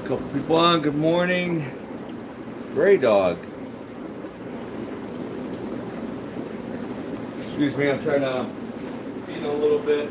Couple people on. Good morning. Gray dog. Excuse me, I'm trying to feed a little bit.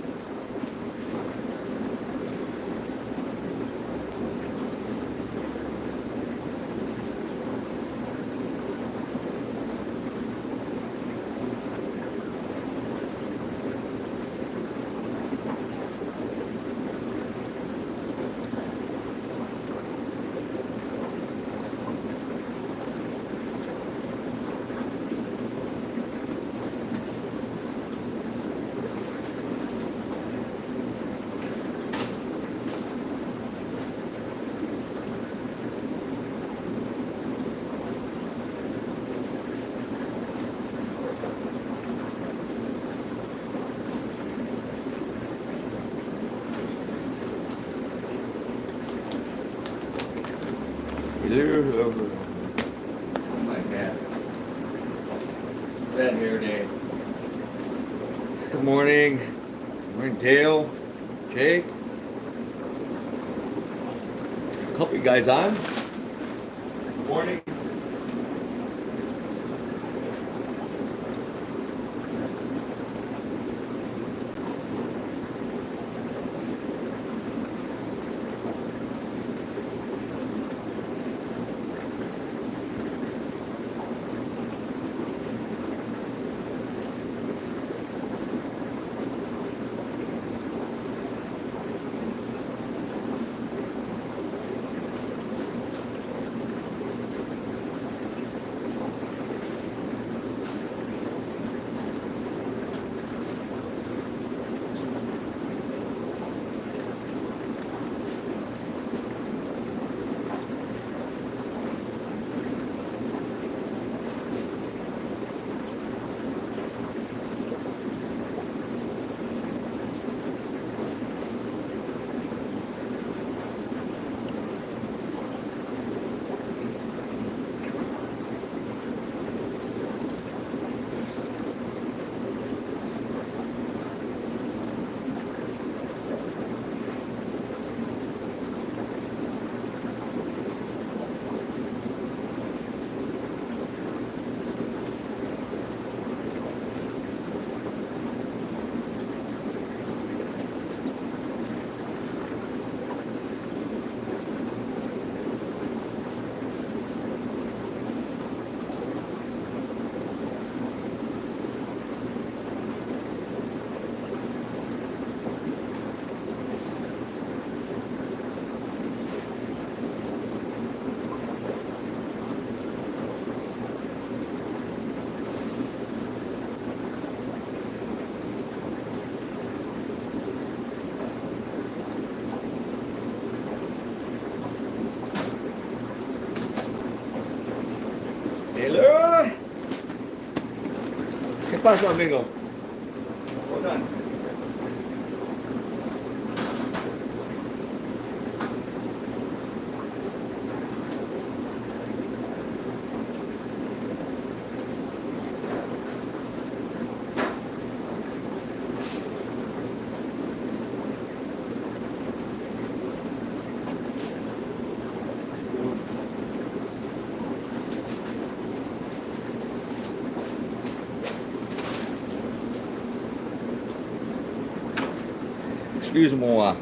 Oh my God. Bad hair day. Good morning. Good morning, Dale. Jake. A couple you guys on. Good morning. Taylor. ¿Qué pasa, amigo? Hold on. Excuse-moi.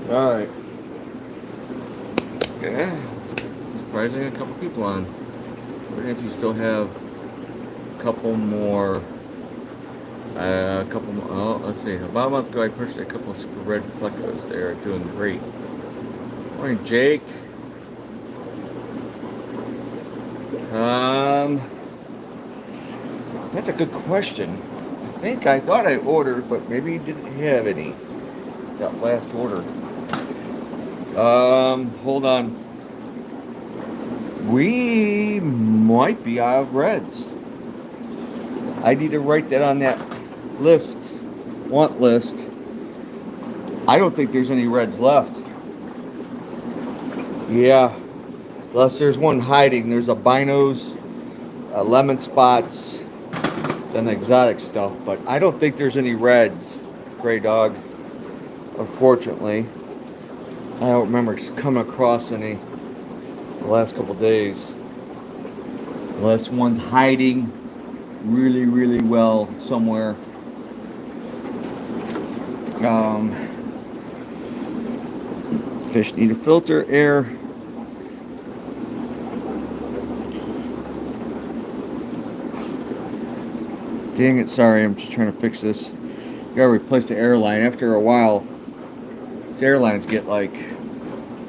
All right. Yeah. Surprising, a couple people on. Wondering if you still have a couple more. Oh, let's see. About a month ago, I purchased a couple of red plecos. They are doing great. Morning, Jake. That's a good question. I thought I ordered, but maybe you didn't have any. That last order. Hold on. We might be out of reds. I need to write that on that want list. I don't think there's any reds left. Yeah. Plus, there's one hiding. There's albinos, lemon spots, then the exotic stuff. But I don't think there's any reds, gray dog. Unfortunately, I don't remember coming across any the last couple days. Unless one's hiding really, really well somewhere. Fish need a filter, air. Dang it, sorry, I'm just trying to fix this. You gotta replace the airline. After a while, these airlines get like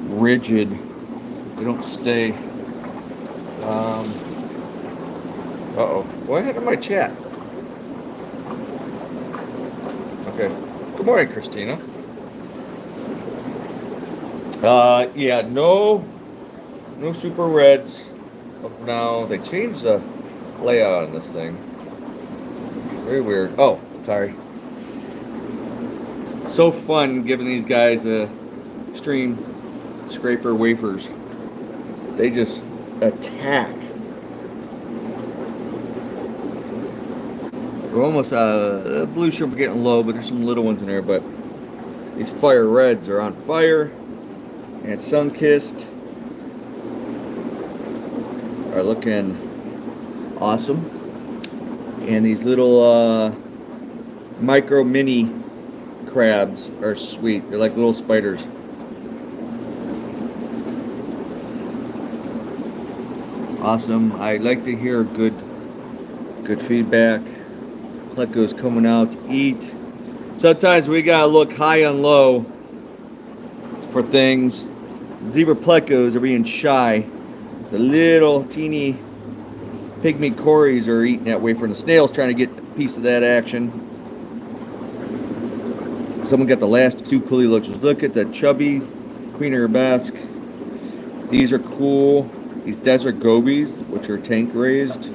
rigid. They don't stay. Uh-oh. What happened to my chat? Okay. Good morning, Christina. Yeah, no super reds of now. They changed the layout on this thing. Very weird. Oh, sorry. So fun giving these guys extreme scraper wafers. They just attack. We're almost blue shrimp are getting low, but there's some little ones in there. But these fire reds are on fire, and sun-kissed are looking awesome. And these little micro mini crabs are sweet. They're like little spiders. Awesome. I like to hear good feedback. Plecos coming out to eat. Sometimes we gotta look high and low for things. Zebra plecos are being shy. The little teeny pygmy cories are eating that wafer, and the snail's trying to get a piece of that action. Someone got the last two pulley lookers. Look at the chubby queen arabesque. These are cool. These desert gobies, which are tank raised.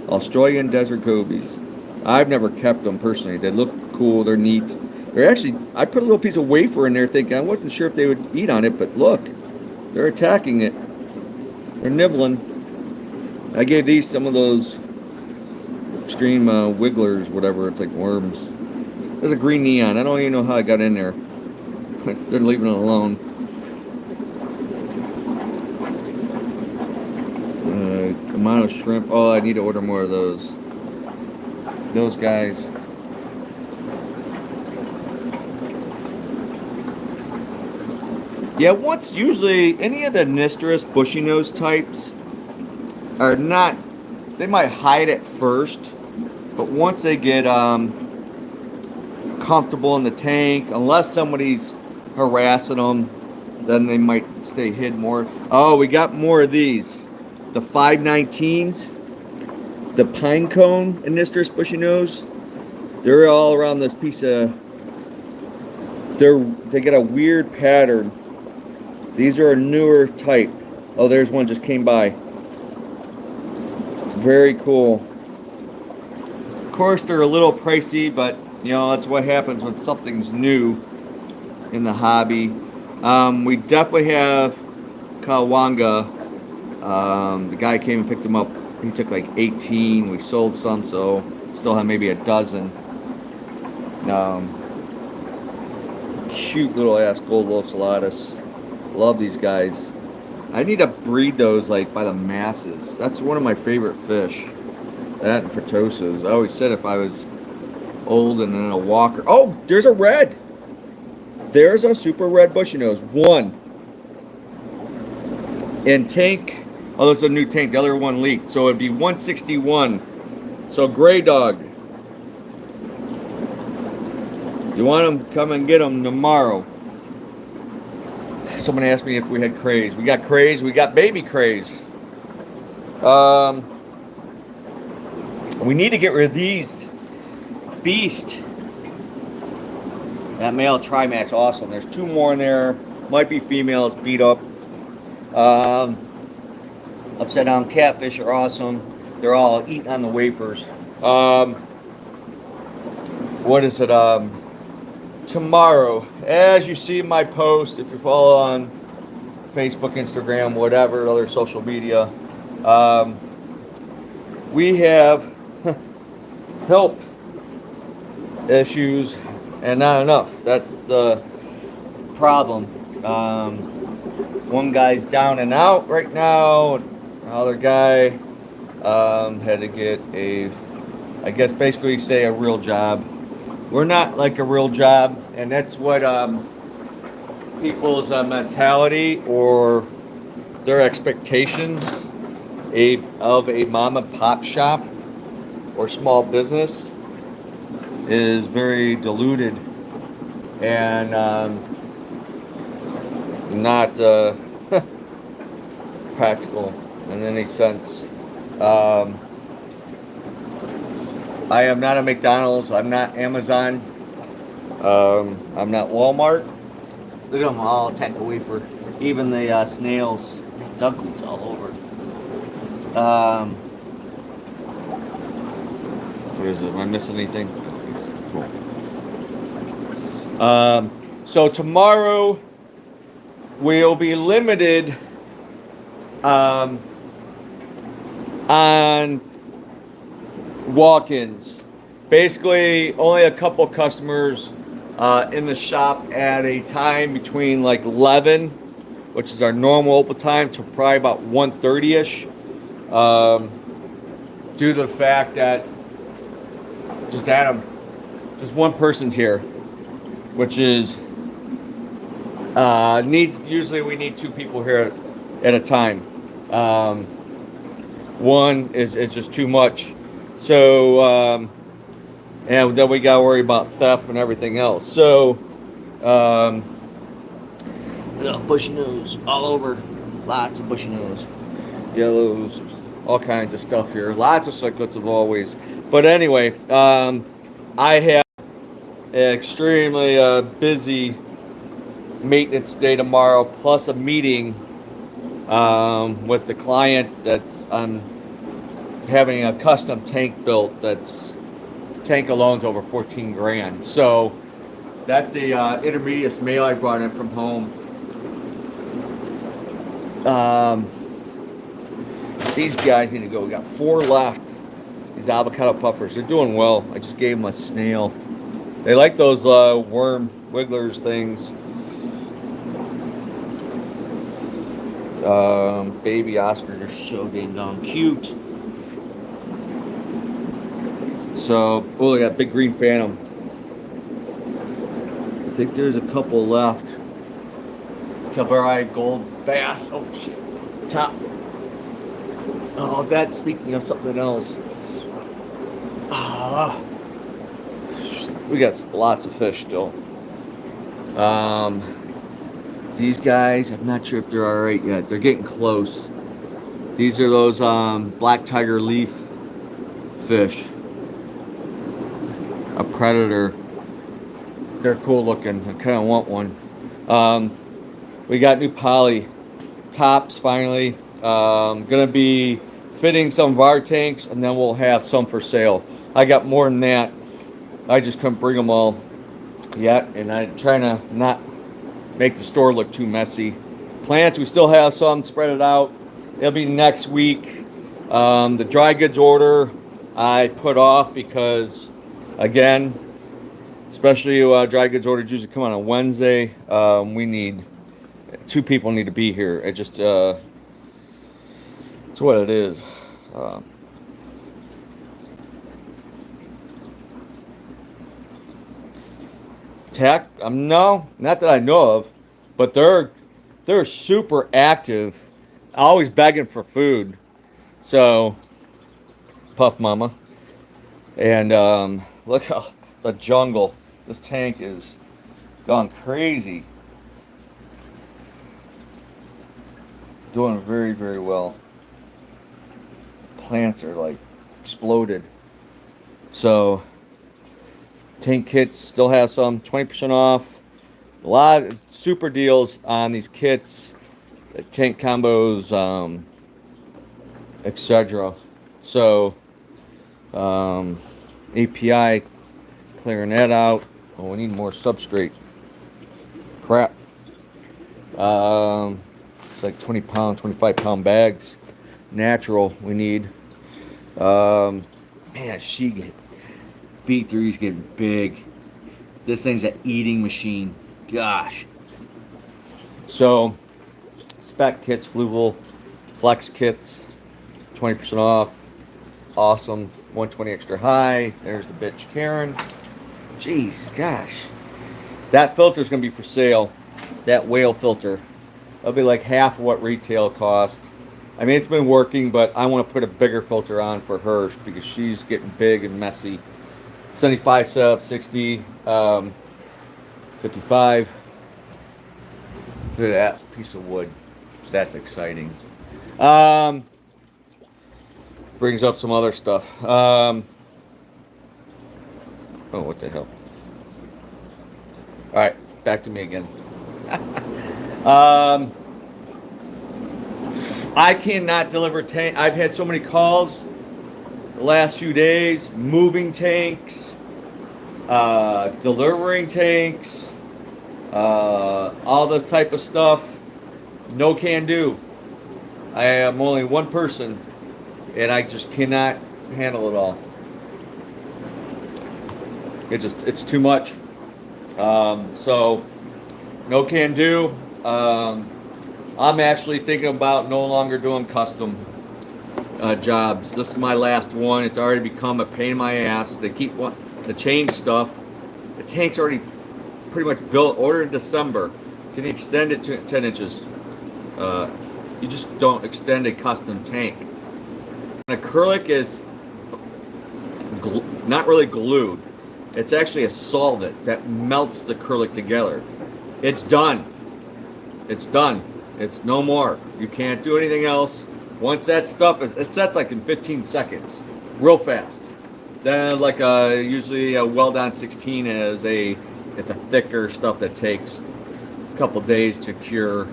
Australian desert gobies. I've never kept them personally. They look cool. They're neat. They're actually, I put a little piece of wafer in there thinking, I wasn't sure if they would eat on it, but look, they're attacking it. They're nibbling. I gave these some of those extreme wigglers, whatever. It's like worms. There's a green neon. I don't even know how I got in there. They're leaving it alone. Amount of shrimp. Oh, I need to order more of those. Those guys. Yeah, once usually any of the Nistrous bushy nose types are not, they might hide at first, but once they get comfortable in the tank, unless somebody's harassing them, then they might stay hid more. Oh, we got more of these. The 519s, the pine cone and Nistrous bushy nose. They're all around this piece of, they get a weird pattern. These are a newer type. Oh, there's one just came by. Very cool. Of course, they're a little pricey, but you know, that's what happens when something's new in the hobby. We definitely have Kawanga. The guy came and picked them up. He took like 18. We sold some, so still have maybe a dozen. Cute little ass gold wolf salatus. Love these guys. I need to breed those like by the masses. That's one of my favorite fish. That and Fritosas. I always said if I was old and in a walker. Oh, there's a red. There's a super red bushy nose. One. And tank. Oh, there's a new tank. The other one leaked. So it'd be 161. So gray dog. You want them? Come and get them tomorrow. Someone asked me if we had craze. We got craze. We got baby craze. We need to get rid of these. Beast. That male Trimax, awesome. There's two more in there. Might be females, beat up. Upside down catfish are awesome. They're all eating on the wafers. What is it? Tomorrow, as you see in my post, if you follow on Facebook, Instagram, whatever, other social media. We have help issues and not enough. That's the problem. One guy's down and out right now. Another guy had to get I guess basically say a real job. We're not like a real job, and that's what people's mentality or their expectations of a mom and pop shop or small business is very diluted and not practical in any sense. I am not a McDonald's. I'm not Amazon. I'm not Walmart. Look at them all attacked away for even the snails. Ducklings all over. What is it? Am I missing anything? Cool. So tomorrow we'll be limited on walk-ins. Basically, only a couple customers in the shop at a time between like 11, which is our normal open time, to probably about 1:30ish. Due to the fact that just one person's here, which is usually we need two people here at a time. One is just too much. So, and then we gotta worry about theft and everything else. So, bushy nose all over, lots of bushy nose, yellows, all kinds of stuff here. Lots of cichlids of always. But anyway, I have an extremely busy maintenance day tomorrow, plus a meeting with the client that's having a custom tank built. That's tank alone's over 14 grand. So that's the intermediate male I brought in from home. These guys need to go. We got 4 left. These avocado puffers, they're doing well. I just gave them a snail. They like those worm wigglers things. Baby Oscars are so dang down cute. So, oh, they got big green phantom. I think there's a couple left. Calvary gold bass. Oh shit. Top. Oh, that's speaking of something else. We got lots of fish still. These guys, I'm not sure if they're alright yet. They're getting close. These are those black tiger leaf fish. A predator. They're cool looking. I kind of want one. We got new poly tops finally. Gonna be fitting some of our tanks, and then we'll have some for sale. I got more than that. I just couldn't bring them all yet, and I'm trying to not make the store look too messy. Plants, we still have some spread it out. It'll be next week. The dry goods order I put off because, again, especially dry goods orders usually come on a Wednesday. We need 2 people need to be here. It just it's what it is. Tech? No, not that I know of, but they're super active, always begging for food. So, Puff Mama, and look how the jungle. This tank is gone crazy. Doing very, very well. Plants are like exploded. So tank kits still have some 20% off. A lot of super deals on these kits, tank combos, etc. So API, clearing that out. Oh, we need more substrate. Crap. It's like 20 pound, 25 pound bags. Natural we need. Man, B3's getting big. This thing's an eating machine. Gosh. So, spec kits, Fluval, flex kits, 20% off. Awesome. 120 extra high. There's the bitch Karen. Jeez, gosh. That filter's going to be for sale. That whale filter. It'll be like half of what retail cost. I mean, it's been working, but I want to put a bigger filter on for her because she's getting big and messy. 75 sub, 60, 55. Look at that piece of wood. That's exciting. Brings up some other stuff. Oh, what the hell? All right, back to me again. I cannot deliver tank. I've had so many calls the last few days, moving tanks, delivering tanks, all this type of stuff. No can do. I am only one person, and I just cannot handle it all. It's too much. So no can do. I'm actually thinking about no longer doing custom jobs. This is my last one. It's already become a pain in my ass. They keep wanting to change stuff. The tank's already pretty much built, ordered in December. Can you extend it to 10 inches? You just don't extend a custom tank. An acrylic is not really glued. It's actually a solvent that melts the acrylic together. It's done. It's done. It's no more. You can't do anything else. Once that stuff it sets like in 15 seconds, real fast. Then like usually a weld-on 16 it's a thicker stuff that takes a couple days to cure.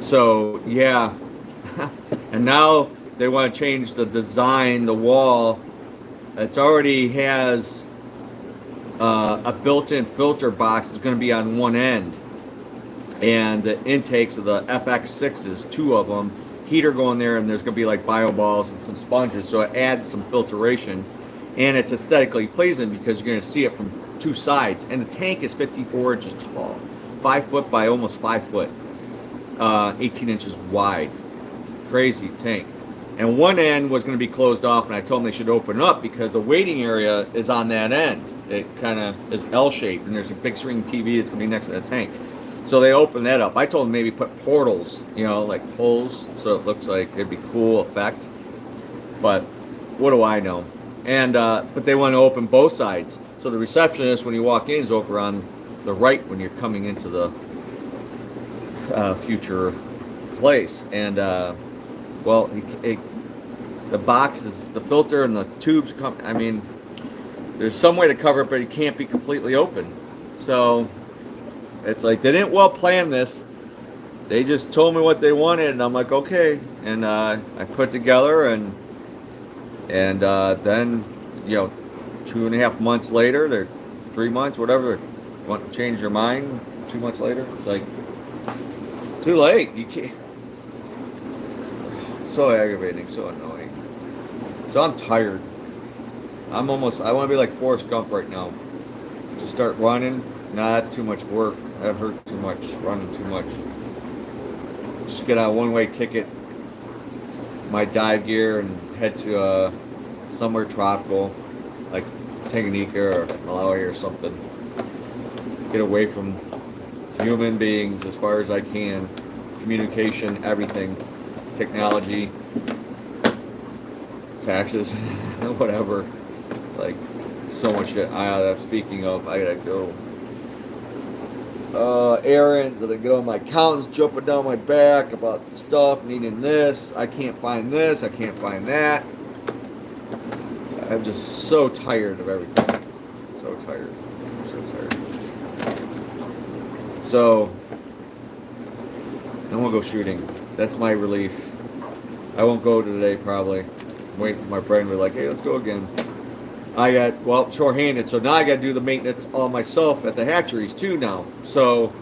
So yeah, and now they want to change the design, the wall. It already has a built-in filter box. Is going to be on one end. And the intakes of the FX6s, 2 of them, heater going there, and there's going to be like bio balls and some sponges, so it adds some filtration, and it's aesthetically pleasing because you're going to see it from 2 sides. And the tank is 54 inches tall, 5 foot by almost 5 foot, 18 inches wide. Crazy tank. And one end was going to be closed off, and I told them they should open it up because the waiting area is on that end. It kind of is L-shaped, and there's a big screen TV that's going to be next to the tank. So they opened that up. I told them maybe put portals, like holes, so it looks like it'd be cool effect. But what do I know? And but they want to open both sides. So the receptionist, when you walk in, is over on the right when you're coming into the future place. And well, the boxes, the filter and the tubes come. I mean, there's some way to cover it, but it can't be completely open. So it's like they didn't well plan this. They just told me what they wanted, and I'm like, okay. And I put together, and then 2.5 months later, they're 3 months, whatever, they want to change their mind. 2 months later, it's like too late. You can't. It's so aggravating, so annoying. So I'm tired. I want to be like Forrest Gump right now. Just start running. Nah, that's too much work. That hurt too much. Running too much. Just get on a one-way ticket, my dive gear, and head to somewhere tropical, like Tanganyika or Malawi or something. Get away from human beings as far as I can. Communication, everything, technology, taxes, whatever. Like so much shit. Speaking of, I gotta go. Errands, and I get on my accountants jumping down my back about stuff, needing this. I can't find this. I can't find that. I'm just so tired of everything. So tired. So tired. So I want to go shooting. That's my relief. I won't go today probably. I'm waiting for my friend to be like, hey, let's go again. I got, short-handed, so now I got to do the maintenance on myself at the hatcheries too now. So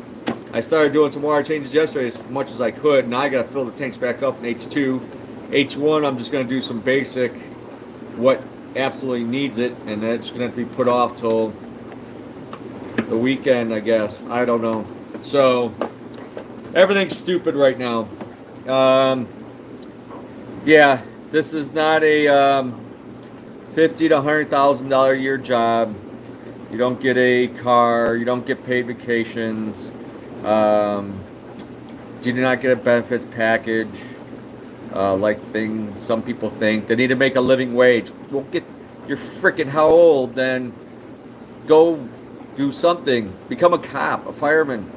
I started doing some water changes yesterday as much as I could. Now I got to fill the tanks back up in H2. H1, I'm just going to do some basic, what absolutely needs it, and then it's going to have to be put off till the weekend, I guess. I don't know. So, everything's stupid right now. Yeah, this is not a $50,000 to $100,000 a year job. You don't get a car. You don't get paid vacations. You do not get a benefits package. Like some people think. They need to make a living wage. Well, you're freaking how old? Then go do something. Become a cop, a fireman.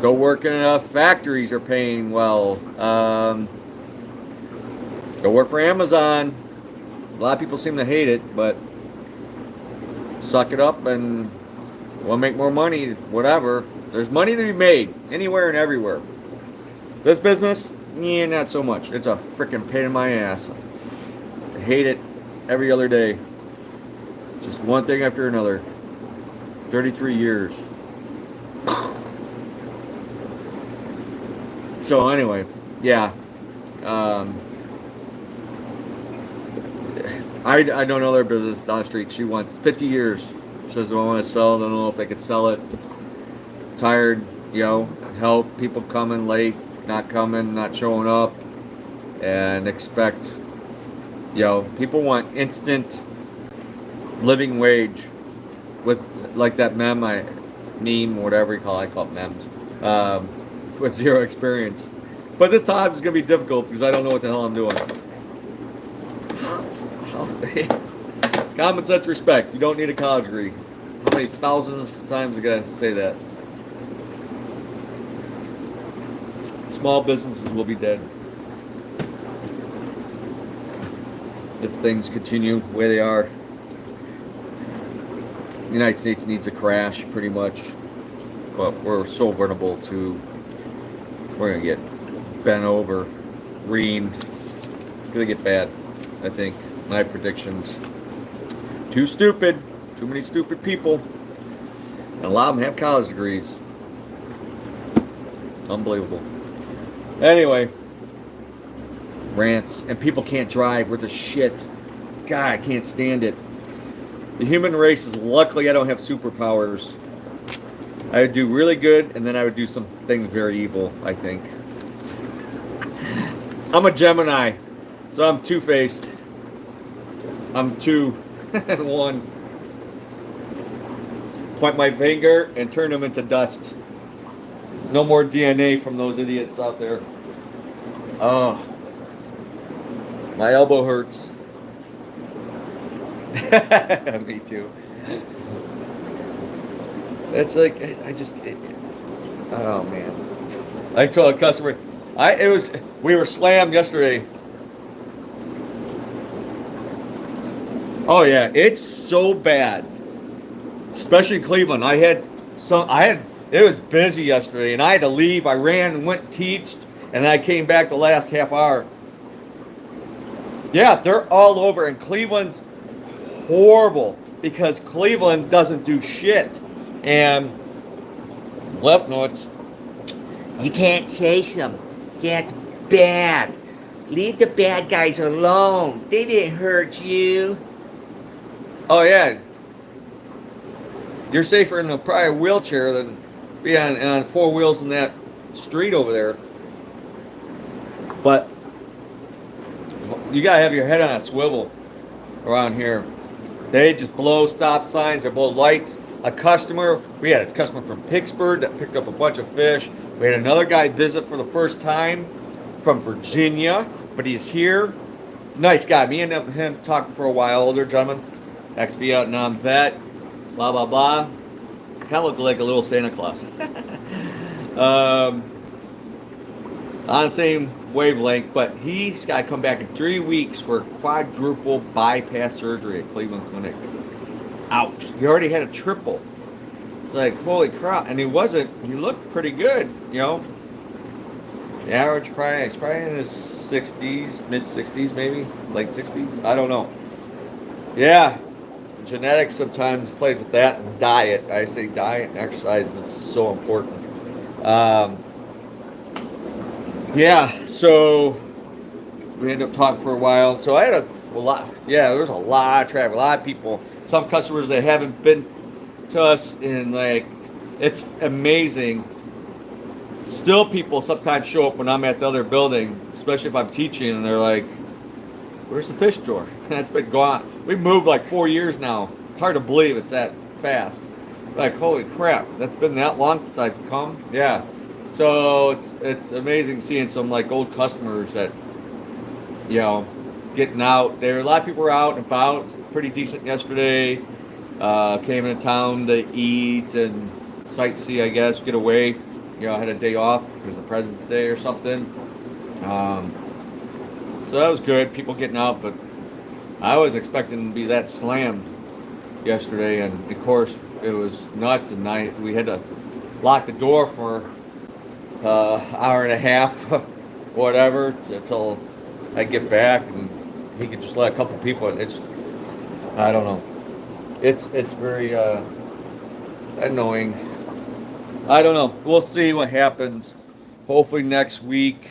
Go work in factories are paying well. Go work for Amazon. A lot of people seem to hate it, but suck it up and want to make more money, whatever. There's money to be made anywhere and everywhere. This business, yeah, not so much. It's a freaking pain in my ass. I hate it every other day. Just one thing after another. 33 years. So anyway, yeah. I don't know their business down the street. She wants 50 years. She says, I want to sell. I don't know if they could sell it. Tired, help people coming late, not coming, not showing up, and expect, people want instant living wage with like that meme, whatever you call it. I call it memes, with zero experience. But this time it's going to be difficult because I don't know what the hell I'm doing. Common sense respect. You don't need a college degree. How many thousands of times I gotta say that? Small businesses will be dead if things continue the way they are. The United States needs a crash, pretty much. But we're so vulnerable we're gonna get bent over, reamed. It's gonna get bad, I think. My predictions. Too stupid. Too many stupid people. And a lot of them have college degrees. Unbelievable. Anyway. Rants. And people can't drive worth a shit. God, I can't stand it. The human race is luckily I don't have superpowers. I would do really good and then I would do something very evil, I think. I'm a Gemini. So I'm two-faced. I'm 2 and 1. Point my finger and turn them into dust. No more DNA from those idiots out there. Oh, my elbow hurts. Me too. It's like oh man. I told a customer, we were slammed yesterday. Oh yeah, it's so bad. Especially in Cleveland. It was busy yesterday and I had to leave. I ran and went and teached and then I came back the last half hour. Yeah, they're all over and Cleveland's horrible because Cleveland doesn't do shit. And left notes. You can't chase them. That's bad. Leave the bad guys alone. They didn't hurt you. Oh yeah. You're safer in probably a wheelchair than be on 4 wheels in that street over there. But you gotta have your head on a swivel around here. They just blow stop signs, they blow lights. We had a customer from Pittsburgh that picked up a bunch of fish. We had another guy visit for the first time from Virginia, but he's here. Nice guy. Me and him talking for a while, older gentleman. ex-Vietnam vet, blah, blah, blah. Kind of looked like a little Santa Claus. On the same wavelength, but he's got to come back in 3 weeks for quadruple bypass surgery at Cleveland Clinic. Ouch. He already had a triple. It's like, holy crap. And he looked pretty good, you know. The average price, probably in his 60s, mid 60s maybe, late 60s. I don't know. Yeah. genetics sometimes plays with that, and diet. I say diet and exercise is so important. Um, yeah, so we ended up talking for a while. So I had a lot. Yeah, there was a lot of traffic, a lot of people. Some customers that haven't been to us in like, it's amazing. Still, people sometimes show up when I'm at the other building, especially if I'm teaching, and they're like, "Where's the fish store?" And it's been gone. We've moved like 4 years now. It's hard to believe it's that fast. Like, holy crap, that's been that long since I've come. Yeah. So it's amazing seeing some like old customers that, getting out. There a lot of people were out and about. It's pretty decent yesterday. Came into town to eat and sightsee, I guess, get away. I had a day off because of President's Day or something. So that was good. People getting out, but I was expecting to be that slammed yesterday, and of course it was nuts. And we had to lock the door for hour and a half, whatever, until I get back, and he could just let a couple people in. I don't know. It's very annoying. I don't know. We'll see what happens. Hopefully next week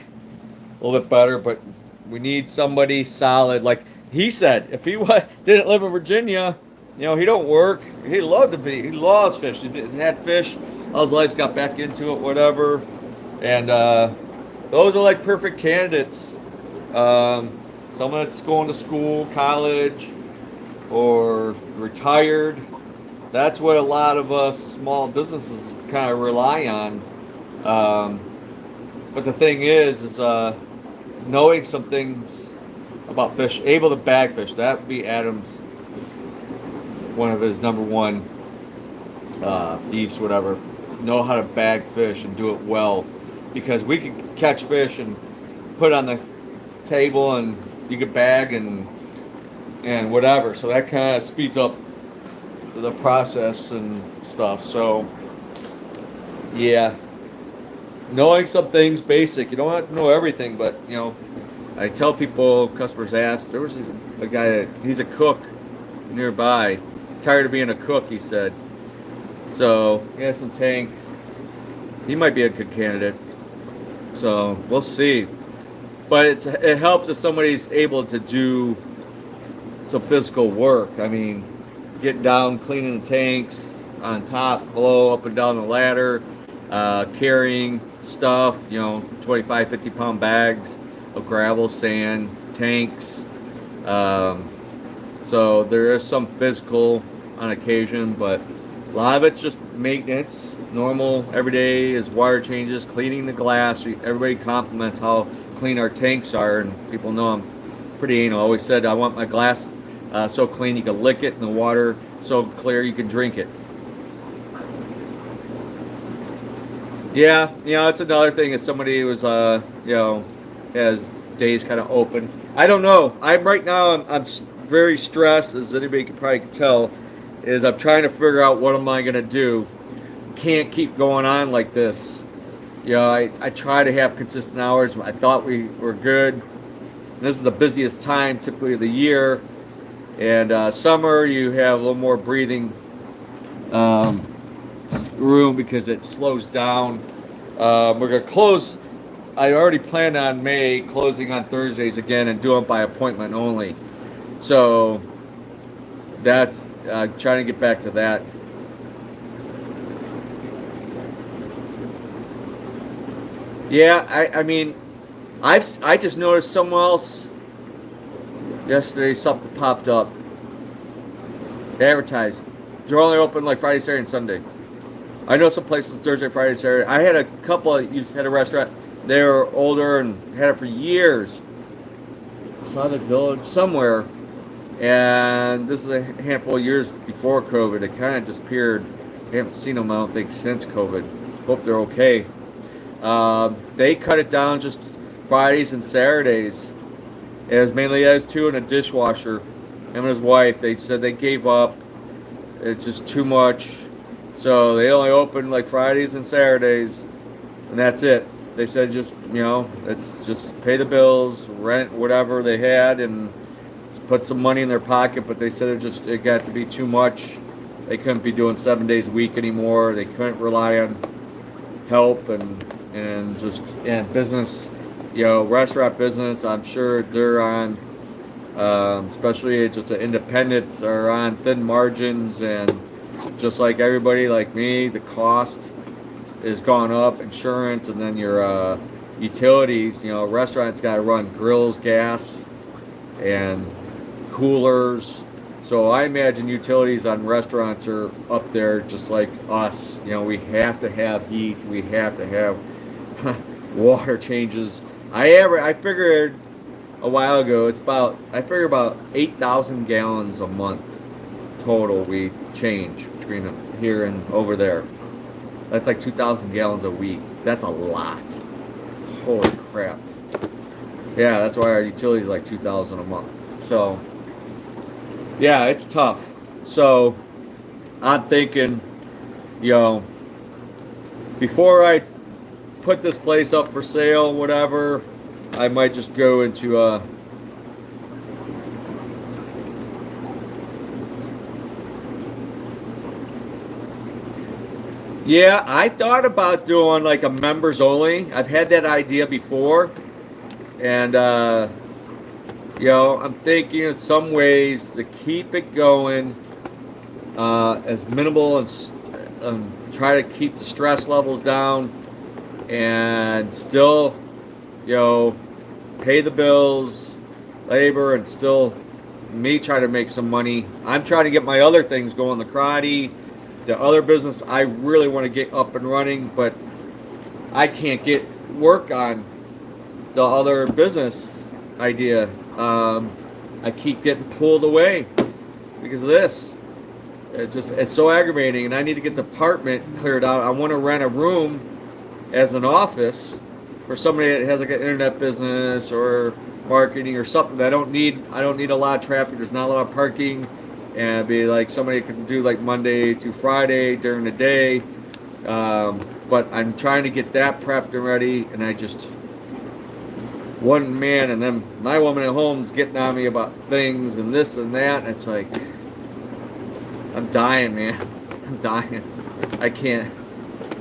a little bit better, but we need somebody solid. Like he said, if he didn't live in Virginia, he don't work. He loved to be. He loves fish. He had fish all his life. Got back into it, whatever. And those are like perfect candidates. Someone that's going to school, college, or retired. That's what a lot of us small businesses kind of rely on. But the thing is knowing some things about fish, able to bag fish. That would be Adam's one of his number one beefs, whatever. Know how to bag fish and do it well, because we could catch fish and put it on the table, and you could bag and whatever. So that kind of speeds up the process and stuff. So yeah, knowing some things basic. You don't have to know everything, but I tell people, customers ask. There was a guy he's a cook nearby. He's tired of being a cook, he said. So he has some tanks. He might be a good candidate. So we'll see. But it helps if somebody's able to do some physical work. I mean, getting down, cleaning the tanks, on top, below, up and down the ladder, carrying stuff, 25, 50-pound bags of gravel, sand, tanks. So there is some physical on occasion, but a lot of it's just maintenance. Normal, every day is water changes, cleaning the glass. Everybody compliments how clean our tanks are, and people know I'm pretty anal. I always said I want my glass so clean you can lick it, and the water so clear you can drink it. Yeah, it's another thing. If somebody was, has days kind of open. I don't know. I'm very stressed, as anybody can probably tell. Is I'm trying to figure out what am I gonna do. Can't keep going on like this. I try to have consistent hours. I thought we were good. And this is the busiest time typically of the year, and summer you have a little more breathing room because it slows down. We're gonna close. I already planned on May closing on Thursdays again and doing by appointment only. So that's trying to get back to that. Yeah, I mean, I just noticed someone else yesterday. Something popped up. Advertising. They're only open like Friday, Saturday, and Sunday. I know some places Thursday, Friday, Saturday. I had a couple had a restaurant. They were older and had it for years. Slavic Village somewhere, and this is a handful of years before COVID. It kind of disappeared. I haven't seen them, I don't think, since COVID. Hope they're okay. They cut it down just Fridays and Saturdays. It was mainly as two and a dishwasher. Him and his wife. They said they gave up. It's just too much. So they only open like Fridays and Saturdays, and that's it. They said just, it's just pay the bills, rent, whatever they had, and just put some money in their pocket, but they said it got to be too much. They couldn't be doing 7 days a week anymore. They couldn't rely on help and just business, restaurant business. I'm sure they're on, especially just the independents are on thin margins, and just like everybody like me, the cost is gone up, insurance, and then your utilities. Restaurants got to run grills, gas, and coolers. So I imagine utilities on restaurants are up there just like us. We have to have heat. We have to have water changes. I figured a while ago I figure about 8,000 gallons a month total we change between here and over there. That's like 2,000 gallons a week. That's a lot. Holy crap. Yeah, that's why our utility is like 2,000 a month. So yeah, it's tough. So I'm thinking, before I put this place up for sale, whatever, I might just go into yeah, I thought about doing like a members only. I've had that idea before, and I'm thinking in some ways to keep it going as minimal and try to keep the stress levels down, and still, pay the bills, labor, and still me try to make some money. I'm trying to get my other things going, the karate, the other business I really want to get up and running, but I can't get work on the other business idea. I keep getting pulled away because of this. It's so aggravating, and I need to get the apartment cleared out. I want to rent a room as an office for somebody that has like an internet business or marketing or something that I don't need a lot of traffic. There's not a lot of parking, and be like somebody can do like Monday to Friday during the day. But I'm trying to get that prepped and ready, and I just one man, and then my woman at home is getting on me about things and this and that, and it's like I'm dying, man. I'm dying. I can't.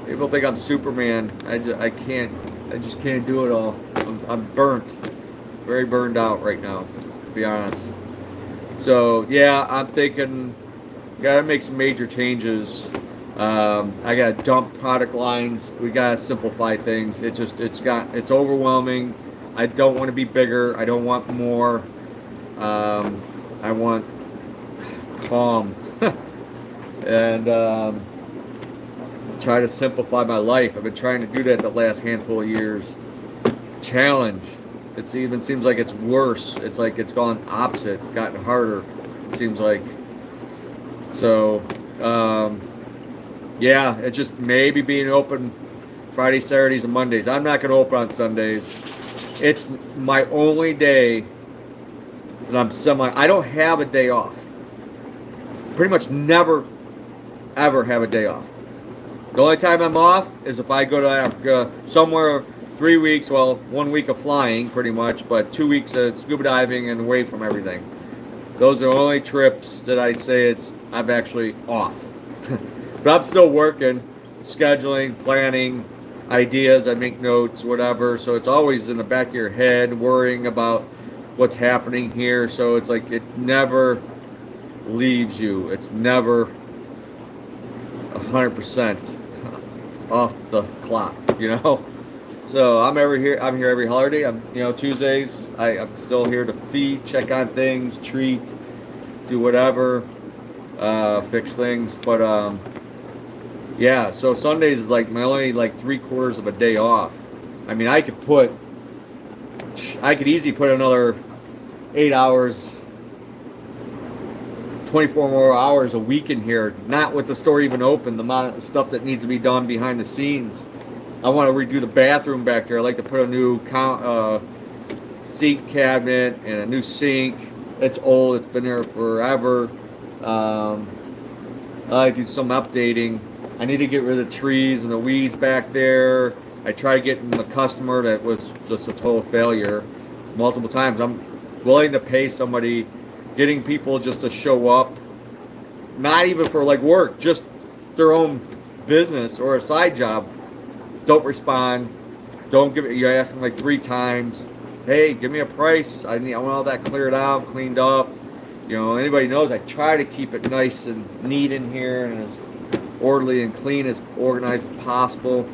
People think I'm Superman. I can't. I just can't do it all. I'm burnt. Very burned out right now, to be honest. So yeah, I'm thinking gotta make some major changes. I gotta dump product lines. We gotta simplify things. It's overwhelming. I don't want to be bigger. I don't want more. I want calm and try to simplify my life. I've been trying to do that the last handful of years. Challenge. It even seems like it's worse. It's like it's gone opposite. It's gotten harder. It seems like. So, yeah, it's just maybe being open Friday, Saturdays, and Mondays. I'm not going to open on Sundays. It's my only day that I don't have a day off. Pretty much never, ever have a day off. The only time I'm off is if I go to Africa somewhere 3 weeks, well, 1 week of flying pretty much, but 2 weeks of scuba diving and away from everything. Those are the only trips that I'd say I'm actually off. But I'm still working, scheduling, planning, ideas, I make notes, whatever, so it's always in the back of your head, worrying about what's happening here, so it's like it never leaves you. It's never 100% off the clock, So I'm here every holiday. Tuesdays, I'm still here to feed, check on things, treat, do whatever, fix things, but yeah, so Sundays is like my only 3/4 of a day off. I mean, I could easily put another 8 hours, 24 more hours a week in here, not with the store even open, the amount of stuff that needs to be done behind the scenes. I want to redo the bathroom back there. I like to put a new seat cabinet and a new sink. It's old, it's been there forever. I like to do some updating. I need to get rid of the trees and the weeds back there. I tried getting the customer that was just a total failure multiple times. I'm willing to pay somebody getting people just to show up, not even for like work, just their own business or a side job, don't respond. Don't give it. You ask them like 3 times. Hey, give me a price. I want all that cleared out, cleaned up. You know, anybody knows I try to keep it nice and neat in here and as orderly and clean, as organized as possible.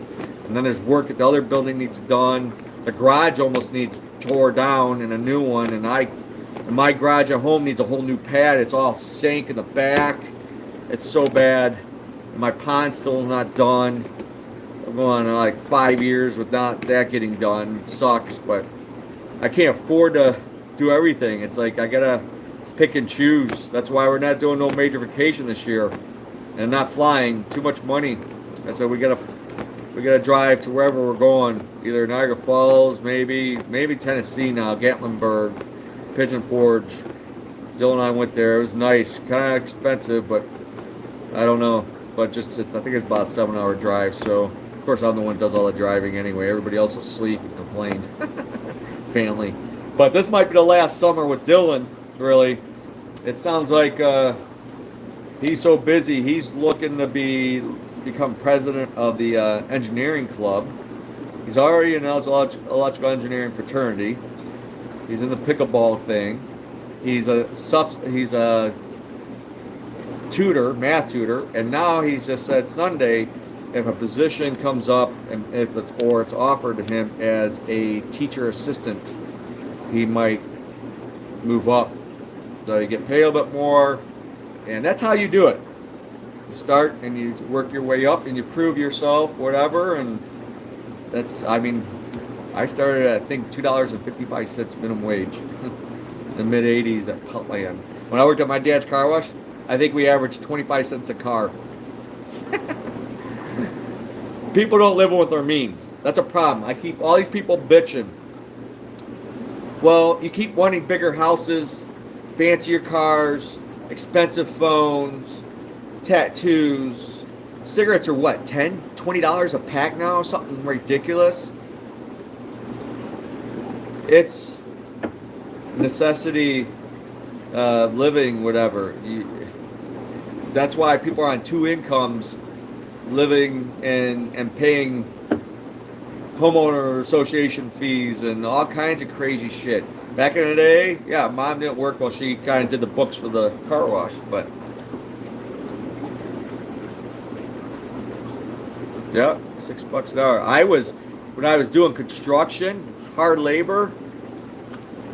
And then there's work at the other building needs done. The garage almost needs tore down and a new one. And my garage at home needs a whole new pad. It's all sank in the back. It's so bad. And my pond still is not done. I'm going on like 5 years with not that getting done. It sucks, but I can't afford to do everything. It's like I gotta pick and choose. That's why we're not doing no major vacation this year and not flying. Too much money. And so we gotta drive to wherever we're going. Either Niagara Falls, maybe Tennessee now, Gatlinburg, Pigeon Forge. Jill and I went there. It was nice. Kind of expensive, but I don't know. But I think it's about a 7-hour drive. So of course I'm the one that does all the driving anyway. Everybody else is asleep and complained. Family. But this might be the last summer with Dylan. Really, it sounds like he's so busy. He's looking to become president of the engineering club. He's already in electrical engineering fraternity. He's in the pickleball thing. He's a tutor, math tutor, and now he's just said Sunday, if a position comes up and if it's offered to him as a teacher assistant, he might move up. So you get paid a bit more, and that's how you do it. You start and you work your way up and you prove yourself, whatever, and I started at, I think, $2.55 minimum wage in the mid-'80s at Putland. When I worked at my dad's car wash, I think we averaged 25 cents a car. People don't live with their means. That's a problem. I keep all these people bitching. Well, you keep wanting bigger houses, fancier cars, expensive phones, tattoos. Cigarettes are what, $10, $20 a pack now? Something ridiculous. It's necessity living, whatever. That's why people are on 2 incomes living and paying homeowner association fees and all kinds of crazy shit. Back in the day, yeah, mom didn't work while she kind of did the books for the car wash, but yeah, $6 an hour. When I was doing construction, hard labor,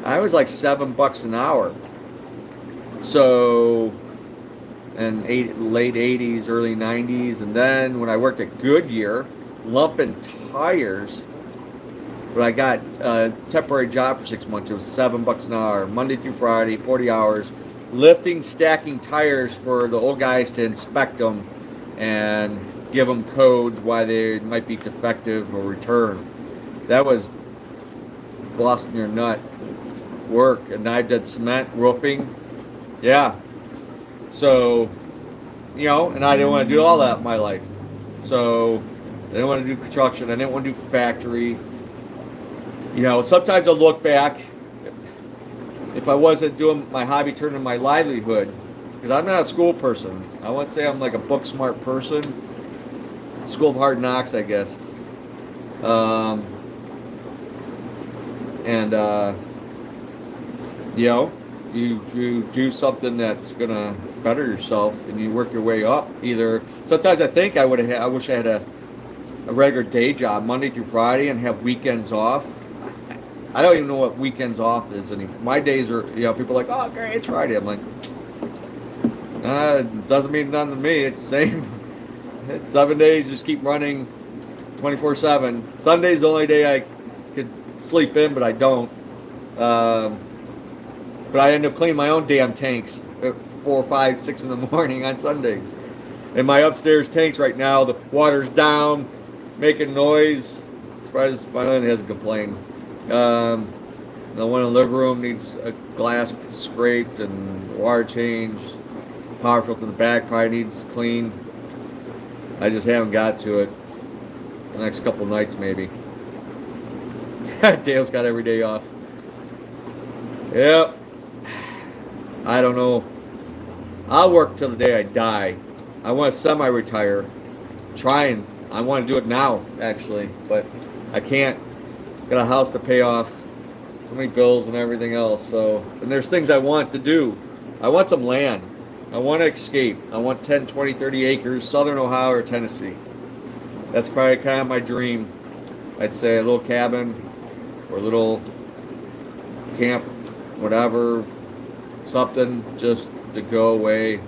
I was like $7 an hour. So, and late 80s, early 90s, and then when I worked at Goodyear, lumping tires, when I got a temporary job for 6 months, it was $7 an hour, Monday through Friday, 40 hours, lifting, stacking tires for the old guys to inspect them and give them codes why they might be defective or returned. That was busting your nut work. And I did cement, roofing. Yeah. So, and I didn't want to do all that in my life. So, I didn't want to do construction. I didn't want to do factory. Sometimes I look back, if I wasn't doing my hobby turn into my livelihood, because I'm not a school person. I wouldn't say I'm like a book smart person. School of Hard Knocks, I guess. You do something that's gonna better yourself, and you work your way up. Either sometimes I think I wish I had a regular day job, Monday through Friday, and have weekends off. I don't even know what weekends off is anymore. My days are, people are like, oh, great, it's Friday. I'm like, it doesn't mean nothing to me. It's the same. It's 7 days, just keep running 24/7. Sunday's the only day I could sleep in, but I don't. But I end up cleaning my own damn tanks at 4, 5, 6 in the morning on Sundays. And my upstairs tanks right now, the water's down, making noise. Surprised my land hasn't complained. The one in the living room needs a glass scraped and water changed. Power filter in the back probably needs cleaned. I just haven't got to it. The next couple nights maybe. Dale's got every day off. Yep. I don't know. I'll work till the day I die. I want to semi-retire. I want to do it now, actually, but I can't. Got a house to pay off, so many bills and everything else. So, and there's things I want to do. I want some land. I want to escape. I want 10, 20, 30 acres, southern Ohio or Tennessee. That's probably kind of my dream. I'd say a little cabin or a little camp, whatever, something just to go away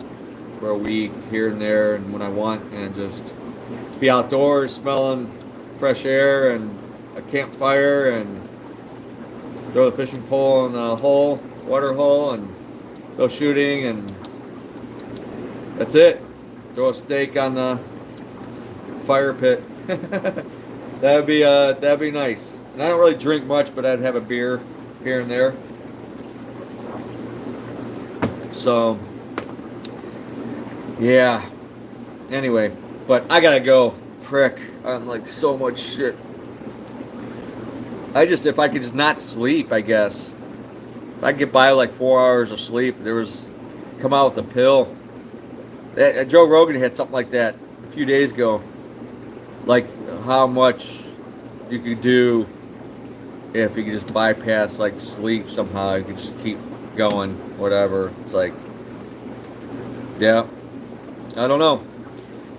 for a week here and there and when I want, and just be outdoors smelling fresh air and a campfire and throw the fishing pole in the hole, water hole, and go shooting, and that's it. Throw a steak on the fire pit. That'd be nice. And I don't really drink much, but I'd have a beer here and there. So yeah. Anyway, but I gotta go. Frick. I'm like so much shit. If I could just not sleep, I guess. If I could get by like 4 hours of sleep, come out with a pill. Joe Rogan had something like that a few days ago. Like how much you could do if you could just bypass like sleep somehow. You could just keep going, whatever. It's like, yeah, I don't know.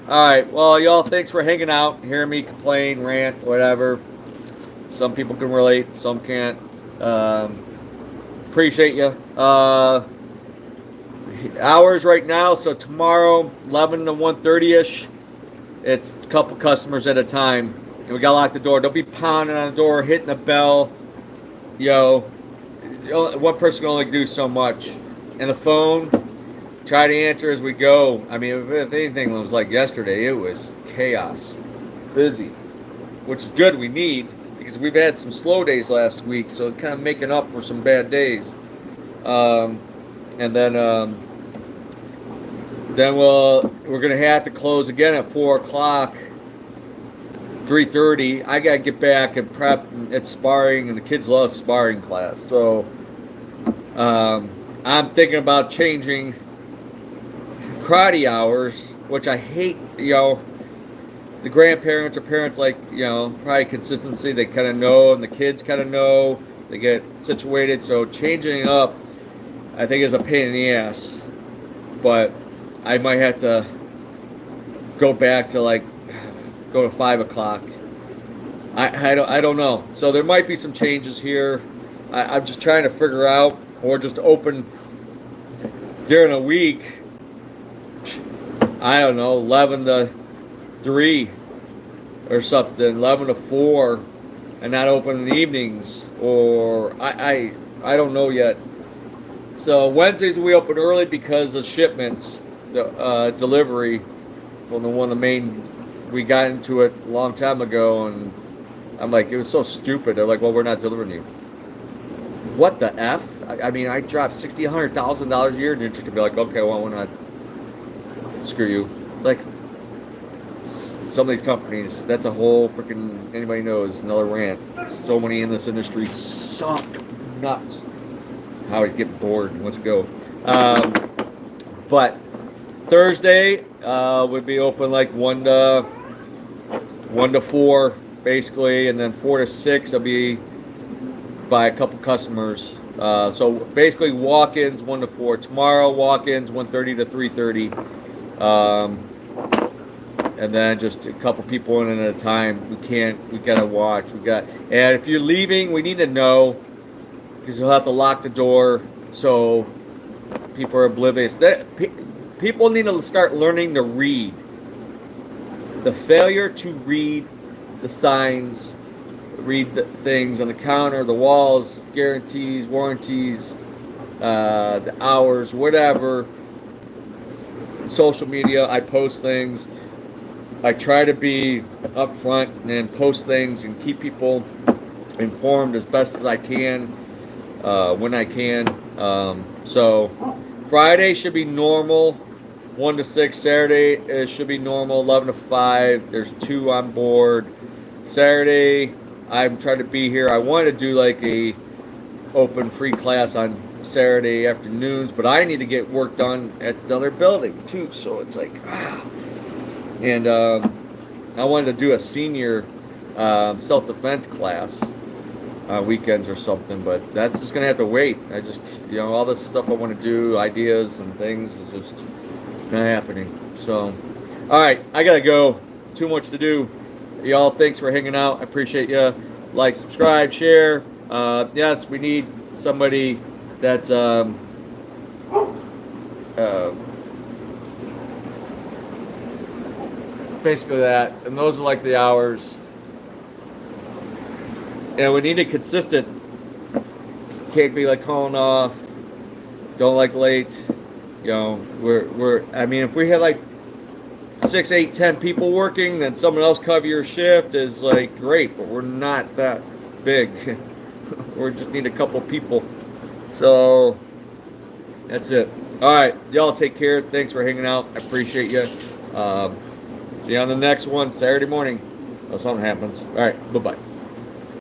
All right, well, y'all, thanks for hanging out, hearing me complain, rant, whatever. Some people can relate, some can't. Appreciate you. Hours right now, so tomorrow, 11 to 1:30ish. It's a couple customers at a time, and we gotta lock the door. Don't be pounding on the door, hitting the bell. One person can only do so much. And the phone, try to answer as we go. I mean, if anything was like yesterday, it was chaos, busy, which is good. We need, because we've had some slow days last week, so kind of making up for some bad days. And then we're gonna have to close again at 4 o'clock, 3:30. I gotta get back and prep. It's sparring, and the kids love sparring class. So I'm thinking about changing karate hours, which I hate. The grandparents or parents like, probably consistency. They kind of know, and the kids kind of know. They get situated. So changing it up, I think, is a pain in the ass. But I might have to go back to go to 5 o'clock. I don't know. So there might be some changes here. I'm just trying to figure out, or just open during a week. I don't know, 11 to 3 or something, 11 to 4, and not open in the evenings, or I don't know yet. So Wednesdays we open early because of shipments, the delivery from the main. We got into it a long time ago, and I'm like, it was so stupid. They're like, well, we're not delivering you. What the F? I mean, I dropped $60,000, $100,000 a year in interest to be like, okay, well, we're not. Screw you. It's like some of these companies, that's a whole freaking, anybody knows, another rant. So many in this industry suck nuts. I always get bored and let's go. But Thursday would be open like 1 to 4 basically, and then 4 to 6 I'll be by a couple customers. So basically walk-ins 1 to 4. Tomorrow walk-ins 1:30 to 3:30. And then just a couple people in at a time. We gotta watch. And if you're leaving, we need to know, because you'll have to lock the door so people are oblivious. People need to start learning to read. The failure to read the signs, read the things on the counter, the walls, guarantees, warranties, the hours, whatever. Social media, I post things. I try to be upfront and post things and keep people informed as best as I can, when I can. So Friday should be normal, 1 to 6. Saturday it should be normal, 11 to 5. There's 2 on board. Saturday I'm trying to be here. I wanted to do like a open free class on Saturday afternoons, but I need to get work done at the other building too. So it's like, and I wanted to do a senior self-defense class weekends or something, but that's just gonna have to wait. I just, all this stuff I want to do, ideas and things, is just not happening. So, all right, I gotta go. Too much to do. Y'all, thanks for hanging out. I appreciate you. Like, subscribe, share. Yes, we need somebody that's basically that, and those are like the hours. And we need a consistent. Can't be like calling off. Don't like late. I mean, if we had like 6, 8, 10 people working, then someone else cover your shift is like great, but we're not that big. We just need a couple people. So that's it. All right, y'all take care. Thanks for hanging out. I appreciate you. See you on the next one Saturday morning. Unless something happens. All right, bye-bye.